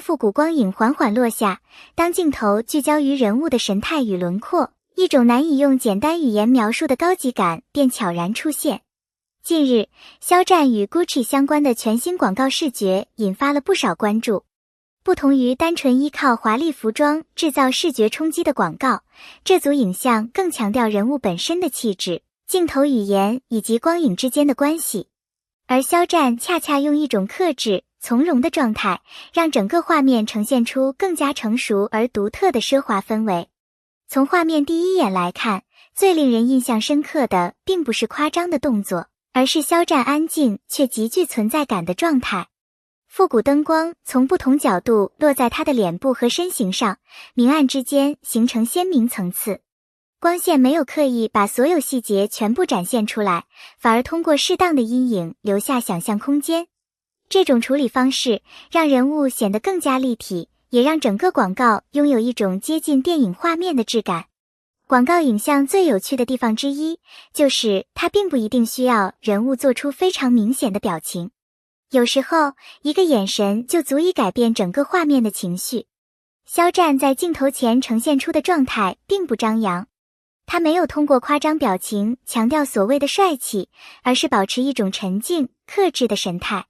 复古光影缓缓落下，当镜头聚焦于人物的神态与轮廓，一种难以用简单语言描述的高级感便悄然出现。近日，肖战与 Gucci 相关的全新广告视觉引发了不少关注。不同于单纯依靠华丽服装制造视觉冲击的广告，这组影像更强调人物本身的气质、镜头语言以及光影之间的关系。而肖战恰恰用一种克制、从容的状态，让整个画面呈现出更加成熟而独特的奢华氛围。从画面第一眼来看，最令人印象深刻的并不是夸张的动作，而是肖战安静却极具存在感的状态。复古灯光从不同角度落在他的脸部和身形上，明暗之间形成鲜明层次。光线没有刻意把所有细节全部展现出来，反而通过适当的阴影留下想象空间。这种处理方式让人物显得更加立体，也让整个广告拥有一种接近电影画面的质感。广告影像最有趣的地方之一，就是它并不一定需要人物做出非常明显的表情。有时候，一个眼神就足以改变整个画面的情绪。肖战在镜头前呈现出的状态并不张扬，他没有通过夸张表情强调所谓的帅气，而是保持一种沉静、克制的神态。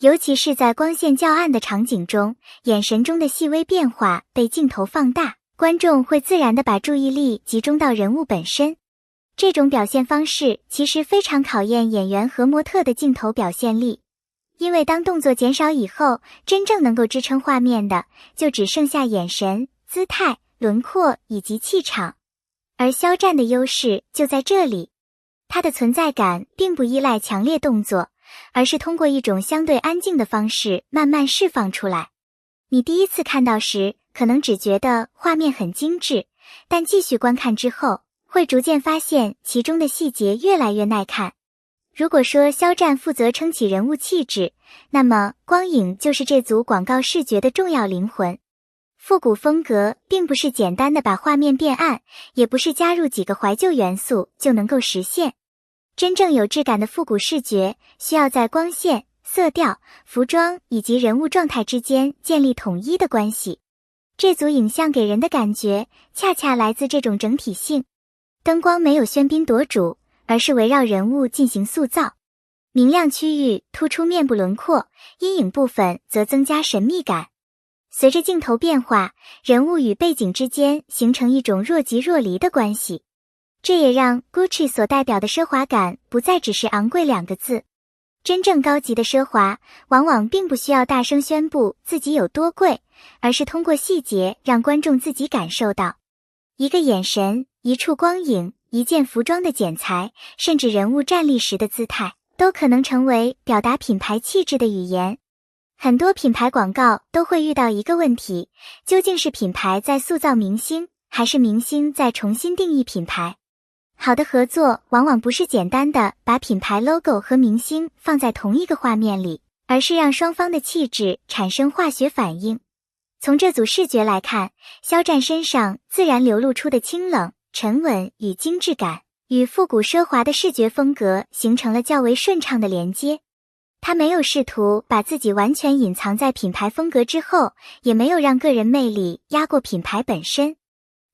尤其是在光线较暗的场景中，眼神中的细微变化被镜头放大，观众会自然地把注意力集中到人物本身。这种表现方式其实非常考验演员和模特的镜头表现力。因为当动作减少以后，真正能够支撑画面的，就只剩下眼神、姿态、轮廓以及气场。而肖战的优势就在这里，他的存在感并不依赖强烈动作，而是通过一种相对安静的方式慢慢释放出来。你第一次看到时，可能只觉得画面很精致，但继续观看之后，会逐渐发现其中的细节越来越耐看。如果说肖战负责撑起人物气质，那么光影就是这组广告视觉的重要灵魂。复古风格并不是简单的把画面变暗，也不是加入几个怀旧元素就能够实现。真正有质感的复古视觉，需要在光线、色调、服装以及人物状态之间建立统一的关系。这组影像给人的感觉，恰恰来自这种整体性。灯光没有喧宾夺主，而是围绕人物进行塑造。明亮区域突出面部轮廓，阴影部分则增加神秘感。随着镜头变化，人物与背景之间形成一种若即若离的关系。这也让 Gucci 所代表的奢华感不再只是昂贵2个字。真正高级的奢华，往往并不需要大声宣布自己有多贵，而是通过细节让观众自己感受到。一个眼神，一处光影，一件服装的剪裁，甚至人物站立时的姿态，都可能成为表达品牌气质的语言。很多品牌广告都会遇到一个问题，究竟是品牌在塑造明星，还是明星在重新定义品牌？好的合作往往不是简单的把品牌 logo 和明星放在同一个画面里，而是让双方的气质产生化学反应。从这组视觉来看，肖战身上自然流露出的清冷、沉稳与精致感，与复古奢华的视觉风格形成了较为顺畅的连接。他没有试图把自己完全隐藏在品牌风格之后，也没有让个人魅力压过品牌本身。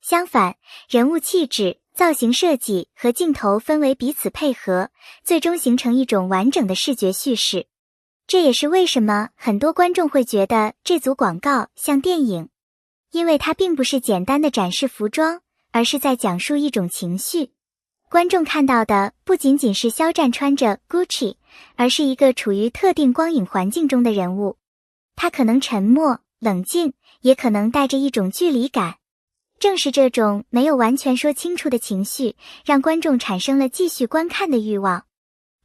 相反，人物气质、造型设计和镜头氛围彼此配合，最终形成一种完整的视觉叙事。这也是为什么很多观众会觉得这组广告像电影，因为它并不是简单的展示服装，而是在讲述一种情绪。观众看到的不仅仅是肖战穿着 Gucci， 而是一个处于特定光影环境中的人物。他可能沉默、冷静，也可能带着一种距离感。正是这种没有完全说清楚的情绪，让观众产生了继续观看的欲望。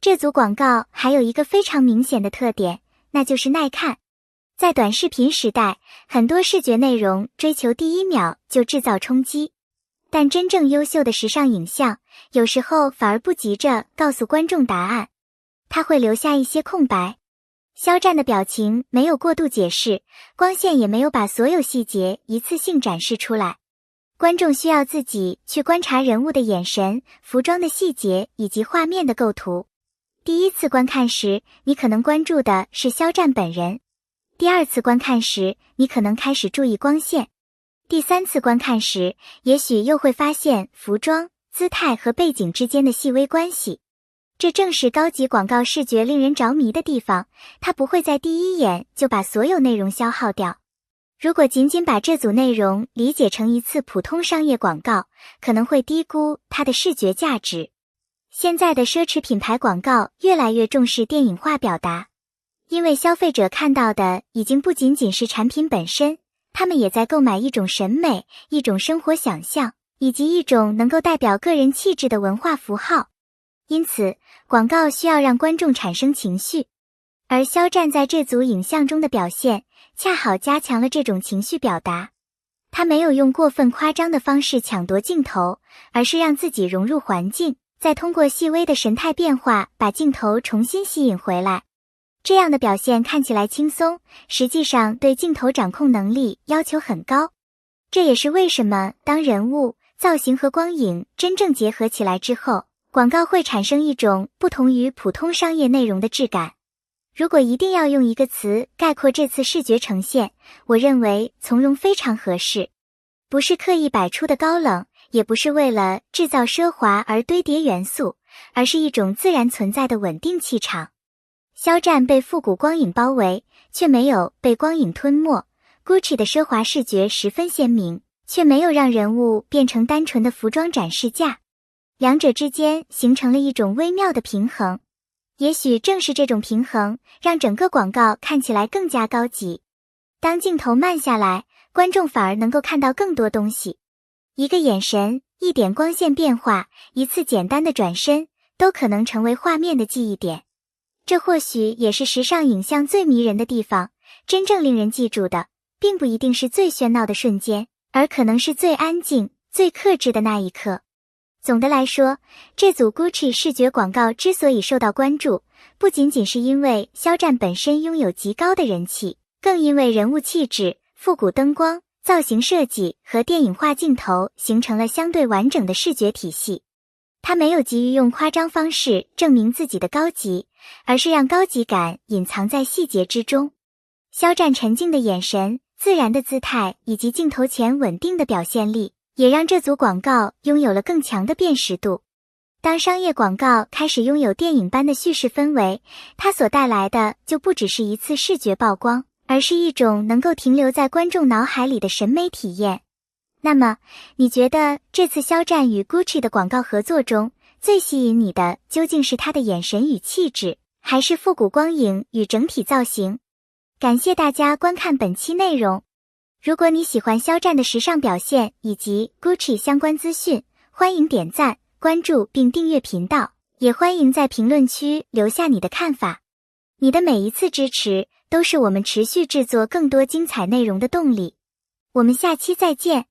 这组广告还有一个非常明显的特点，那就是耐看。在短视频时代，很多视觉内容追求第一秒就制造冲击，但真正优秀的时尚影像，有时候反而不急着告诉观众答案，它会留下一些空白。肖战的表情没有过度解释，光线也没有把所有细节一次性展示出来。观众需要自己去观察人物的眼神、服装的细节以及画面的构图。第一次观看时，你可能关注的是肖战本人，第二次观看时，你可能开始注意光线。第三次观看时，也许又会发现服装、姿态和背景之间的细微关系。这正是高级广告视觉令人着迷的地方，它不会在第一眼就把所有内容消耗掉。如果仅仅把这组内容理解成一次普通商业广告，可能会低估它的视觉价值。现在的奢侈品牌广告越来越重视电影化表达，因为消费者看到的已经不仅仅是产品本身，他们也在购买一种审美、一种生活想象，以及一种能够代表个人气质的文化符号。因此，广告需要让观众产生情绪，而肖战在这组影像中的表现，恰好加强了这种情绪表达。他没有用过分夸张的方式抢夺镜头，而是让自己融入环境，再通过细微的神态变化，把镜头重新吸引回来。这样的表现看起来轻松，实际上对镜头掌控能力要求很高。这也是为什么当人物、造型和光影真正结合起来之后，广告会产生一种不同于普通商业内容的质感。如果一定要用一个词概括这次视觉呈现，我认为从容非常合适。不是刻意摆出的高冷，也不是为了制造奢华而堆叠元素，而是一种自然存在的稳定气场。肖战被复古光影包围，却没有被光影吞没。Gucci 的奢华视觉十分鲜明，却没有让人物变成单纯的服装展示架。两者之间形成了一种微妙的平衡，也许正是这种平衡，让整个广告看起来更加高级。当镜头慢下来，观众反而能够看到更多东西。一个眼神，一点光线变化，一次简单的转身，都可能成为画面的记忆点。这或许也是时尚影像最迷人的地方，真正令人记住的，并不一定是最喧闹的瞬间，而可能是最安静、最克制的那一刻。总的来说，这组 Gucci 视觉广告之所以受到关注，不仅仅是因为肖战本身拥有极高的人气，更因为人物气质、复古灯光、造型设计和电影化镜头形成了相对完整的视觉体系。他没有急于用夸张方式证明自己的高级，而是让高级感隐藏在细节之中。肖战沉静的眼神、自然的姿态以及镜头前稳定的表现力，也让这组广告拥有了更强的辨识度。当商业广告开始拥有电影般的叙事氛围，它所带来的就不只是一次视觉曝光，而是一种能够停留在观众脑海里的审美体验。那么，你觉得这次肖战与 Gucci 的广告合作中，最吸引你的究竟是他的眼神与气质，还是复古光影与整体造型？感谢大家观看本期内容。如果你喜欢肖战的时尚表现以及 Gucci 相关资讯，欢迎点赞、关注并订阅频道，也欢迎在评论区留下你的看法。你的每一次支持，都是我们持续制作更多精彩内容的动力。我们下期再见。